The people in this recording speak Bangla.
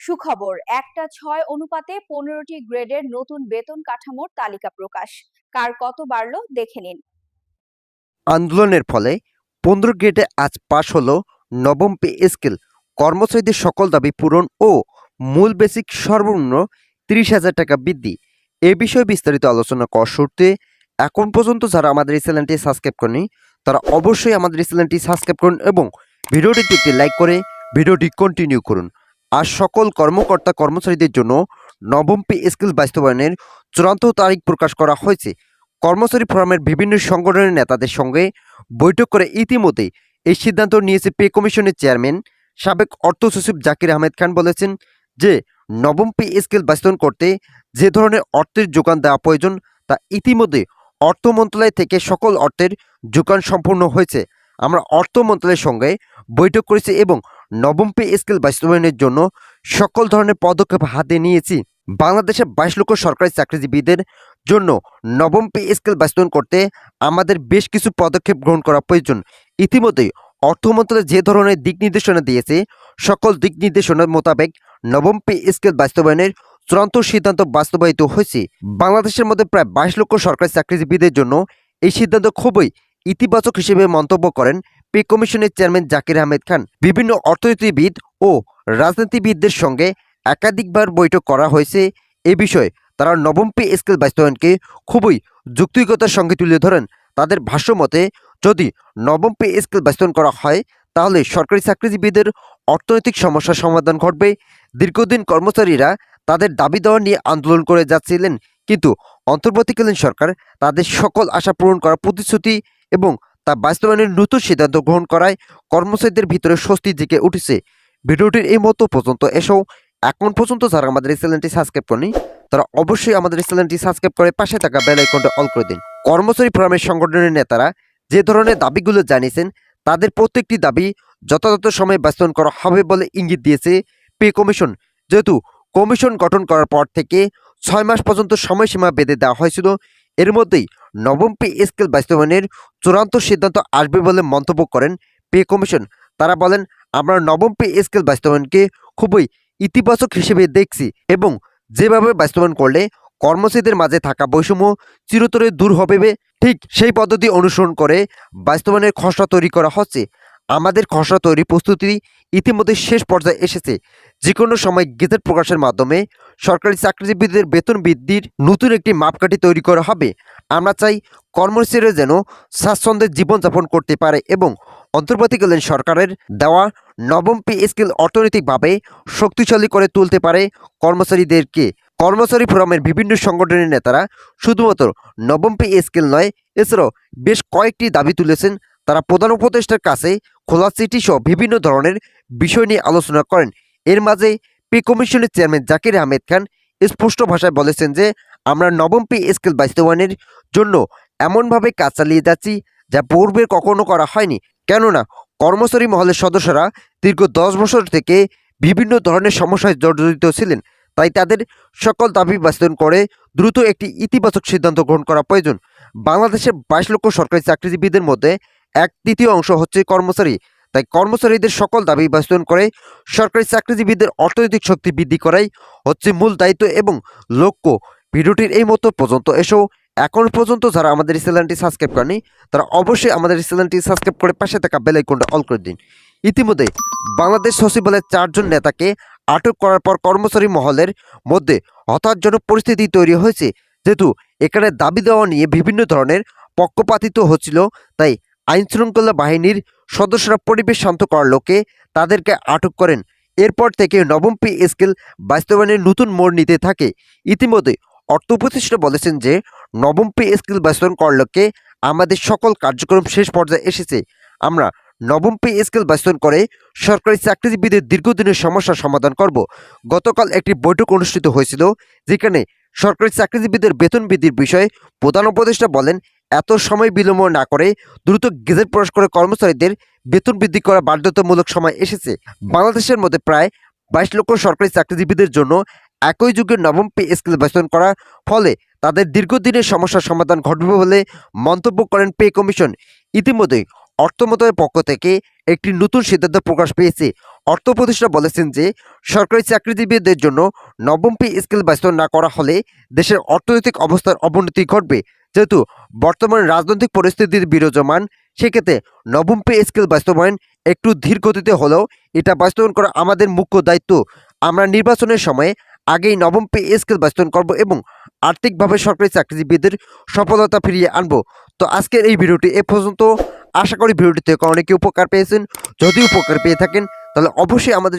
সুখবর, 1:6 অনুপাতে 15টি গ্রেডের নতুন বেতন কাঠামোর তালিকা প্রকাশ। কার কত বাড়ল দেখে নিন। আন্দোলনের ফলে 15 গ্রেডে আজ পাশ হলো নবম পে স্কেল। কর্মচারীদের সকল দাবি পূরণ ও মূল বেসিক সর্বনিম্ন 30,000 টাকা বৃদ্ধি। এ বিষয়ে বিস্তারিত আলোচনা করার শুরুতে এখন পর্যন্ত যারা আমাদের এই চ্যানেলটি সাবস্ক্রাইব করেনি তারা অবশ্যই আমাদের এই চ্যানেলটি সাবস্ক্রাইব করুন এবং ভিডিওটিতে একটি লাইক করে ভিডিওটি কন্টিনিউ করুন। আর সকল কর্মকর্তা কর্মচারীদের জন্য নবম পে স্কেল বাস্তবায়নের চূড়ান্ত তারিখ প্রকাশ করা হয়েছে। কর্মচারী ফোরামের বিভিন্ন সংগঠনের নেতাদের সঙ্গে বৈঠক করে ইতিমধ্যে এই সিদ্ধান্ত নিয়েছে পে কমিশনের চেয়ারম্যান সাবেক অর্থ সচিব জাকির আহমেদ খান। বলেছেন যে নবম পে স্কেল বাস্তবায়ন করতে যে ধরনের অর্থের যোগান দেওয়া প্রয়োজন তা ইতিমধ্যে অর্থ মন্ত্রণালয় থেকে সকল অর্থের যোগান সম্পূর্ণ হয়েছে। আমরা অর্থ মন্ত্রণালয়ের সঙ্গে বৈঠক করেছি এবং নবম পে স্কেল বাস্তবায়নের জন্য সকল ধরনের পদক্ষেপ হাতে নিয়েছি। বাংলাদেশে 22 লক্ষ সরকারি চাকরিজীবীদের জন্য নবম পে স্কেল বাস্তবায়ন করতে আমাদের বেশ কিছু পদক্ষেপ গ্রহণ করা প্রয়োজন। ইতিমধ্যেই অর্থ মন্ত্রণালয় যে ধরনের দিক নির্দেশনা দিয়েছে সকল দিক নির্দেশনা মোতাবেক নবম পে স্কেল বাস্তবায়নের চূড়ান্ত সিদ্ধান্ত বাস্তবায়িত হয়েছে। বাংলাদেশের মধ্যে প্রায় 22 লক্ষ সরকারি চাকরিজীবীদের জন্য এই সিদ্ধান্ত খুবই ইতিবাচক হিসেবে মন্তব্য করেন পে কমিশনের চেয়ারম্যান জাকির আহমেদ খান। বিভিন্ন অর্থনীতিবিদ ও রাজনীতিবিদদের সঙ্গে একাধিকবার বৈঠক করা হয়েছে। এ বিষয়ে তারা নবম পে স্কেল বাস্তবায়নকে খুবই যৌক্তিকতার সঙ্গে তুলে ধরেন। তাদের ভাষ্য মতে যদি নবম পে স্কেল বাস্তবায়ন করা হয় তাহলে সরকারি চাকরিজীবীদের অর্থনৈতিক সমস্যার সমাধান ঘটবে। দীর্ঘদিন কর্মচারীরা তাদের দাবি দেওয়া নিয়ে আন্দোলন করে যাচ্ছিলেন, কিন্তু অন্তর্বর্তীকালীন সরকার তাদের সকল আশা পূরণ করার প্রতিশ্রুতি এবং তা বাস্তবায়নের নতুন সিদ্ধান্ত গ্রহণ করায় কর্মচারীদের ভিতরে স্বস্তি জেগে উঠেছে। ভিডিওটির এই মতো পর্যন্ত এসেও এখন পর্যন্ত যারা আমাদের এই চ্যানেলটি সাবস্ক্রাইব করেনি তারা অবশ্যই আমাদের এই চ্যানেলটি সাবস্ক্রাইব করে পাশে থাকা বেল আইকনটা অল করে দিন। কর্মচারী ফোরামের সংগঠনের নেতারা যে ধরনের দাবিগুলো জানিয়েছেন তাদের প্রত্যেকটি দাবি যথাযথ সময়ে বাস্তবায়ন করা হবে বলে ইঙ্গিত দিয়েছে পে কমিশন। যেহেতু কমিশন গঠন করার পর থেকে 6 মাস পর্যন্ত সময়সীমা বেঁধে দেওয়া হয়েছিল, এর মধ্যেই নবম পে স্কেল বাস্তবায়নের চূড়ান্ত সিদ্ধান্ত আসবে বলে মন্তব্য করেন পে কমিশন। তারা বলেন, আমরা নবম পে স্কেল বাস্তবায়নকে খুবই ইতিবাচক হিসেবে দেখছি এবং যেভাবে বাস্তবায়ন করলে কর্মচারীদের মাঝে থাকা বৈষম্য চিরতরে দূর হবে, ঠিক সেই পদ্ধতি অনুসরণ করে বাস্তবায়নের খসড়া তৈরি করা হচ্ছে। আমাদের খসড়া তৈরি প্রস্তুতি ইতিমধ্যে শেষ পর্যায়ে এসেছে। যে কোনো সময় গেজেট প্রকাশের মাধ্যমে সরকারি চাকরিজীবীদের বেতন বৃদ্ধির নতুন একটি মাপকাঠি তৈরি করা হবে। আমরা চাই কর্মচারীরা যেন স্বাচ্ছন্দ্যে জীবনযাপন করতে পারে এবং অন্তর্বর্তীকালীন সরকারের দেওয়া নবম পে স্কেল অর্থনৈতিকভাবে শক্তিশালী করে তুলতে পারে কর্মচারীদেরকে। কর্মচারী ফোরামের বিভিন্ন সংগঠনের নেতারা শুধুমাত্র নবম পে স্কেল নয়, এছাড়াও বেশ কয়েকটি দাবি তুলেছেন। তারা প্রধান উপদেষ্টার কাছে খোলা চিঠি সহ বিভিন্ন ধরনের বিষয় নিয়ে আলোচনা করেন। এর মাঝে পে কমিশনের চেয়ারম্যান জাকির আহমেদ খান স্পষ্ট ভাষায় বলেছেন যে আমরা নবম পে স্কেল বাস্তবায়নের জন্য এমনভাবে কাজ চালিয়ে যাচ্ছি যা পূর্বে কখনো করা হয়নি। কেননা কর্মচারী মহলের সদস্যরা দীর্ঘ 10 বছর থেকে বিভিন্ন ধরনের সমস্যায় জর্জরিত ছিলেন, তাই তাদের সকল দাবি বাস্তবায়ন করে দ্রুত একটি ইতিবাচক সিদ্ধান্ত গ্রহণ করা প্রয়োজন। বাংলাদেশের 22 লক্ষ সরকারি চাকরিজীবীদের মধ্যে 1/3 অংশ হচ্ছে কর্মচারী, তাই কর্মচারীদের সকল দাবি বাস্তবায়ন করে সরকারি চাকরিজীবীদের অর্থনৈতিক শক্তি বৃদ্ধি করাই হচ্ছে মূল দায়িত্ব এবং লক্ষ্য। ভিডিওটির এই মতো পর্যন্ত এসেও এখন পর্যন্ত যারা আমাদের এই চ্যানেলটি সাবস্ক্রাইব করেনি তারা অবশ্যই আমাদের এই চ্যানেলটি সাবস্ক্রাইব করে পাশে থাকা বেল আইকনটা অল করে দিন। ইতিমধ্যে বাংলাদেশ সচিবালয়ের 4 জন নেতাকে আটক করার পর কর্মচারী মহলের মধ্যে হতাশাজনক পরিস্থিতি তৈরি হয়েছে। যেহেতু এখানে দাবি দেওয়া নিয়ে বিভিন্ন ধরনের পক্ষপাতিত্ব হচ্ছিল, তাই আইনশৃঙ্খলা বাহিনীর সদস্যরা পরিবেশ শান্ত করার লোকে তাদেরকে আটক করেন। এরপর থেকে নবম পে স্কেল বাস্তবায়নের নতুন মোড় নিতে থাকে। ইতিমধ্যে অর্থ উপদেষ্টা বলেছেন যে নবম পে স্কেল বাস্তবায়ন করার লক্ষ্যে আমাদের সকল কার্যক্রম শেষ পর্যায়ে এসেছে। আমরা নবম পে স্কেল বাস্তবায়ন করে সরকারি চাকরিজীবীদের দীর্ঘদিনের সমস্যার সমাধান করব। গতকাল একটি বৈঠক অনুষ্ঠিত হয়েছিল যেখানে সরকারি চাকরিজীবীদের বেতন বৃদ্ধির বিষয়ে প্রধান উপদেষ্টা বলেন, এত সময় বিলম্ব না করে দ্রুত গেজেট প্রকাশ করে কর্মচারীদের বেতন বৃদ্ধি করা বাধ্যতামূলক সময় এসেছে। বাংলাদেশের মধ্যে প্রায় 22 লক্ষ সরকারি চাকরিজীবীদের জন্য একই যুগে নবম পে স্কেল বাস্তবায়ন করার ফলে তাদের দীর্ঘদিনের সমস্যার সমাধান ঘটবে বলে মন্তব্য করেন পে কমিশন। ইতিমধ্যে অর্থ মন্ত্রণালয়ের পক্ষ থেকে একটি নতুন সিদ্ধান্ত প্রকাশ পেয়েছে। অর্থ উপদেষ্টা বলেছেন যে সরকারি চাকরিজীবীদের জন্য নবম পে স্কেল বাস্তবায়ন না করা হলে দেশের অর্থনৈতিক অবস্থার অবনতি ঘটবে। যেহেতু বর্তমান রাজনৈতিক পরিস্থিতির বিরাজমান, সেক্ষেত্রে নবম পে স্কেল বাস্তবায়ন একটু ধীর গতিতে হলেও এটা বাস্তবায়ন করা আমাদের মুখ্য দায়িত্ব। আমরা নির্বাচনের সময় আগেই নবম পে স্কেল বাস্তবায়ন করব এবং আর্থিকভাবে সরকারি চাকরিজীবীদের সফলতা ফিরিয়ে আনব। তো আজকের এই ভিডিওটি এ পর্যন্ত। আশা করি ভিডিওটি থেকে অনেকে উপকার পেয়েছেন। যদি উপকার পেয়ে থাকেন তাহলে অবশ্যই আমাদের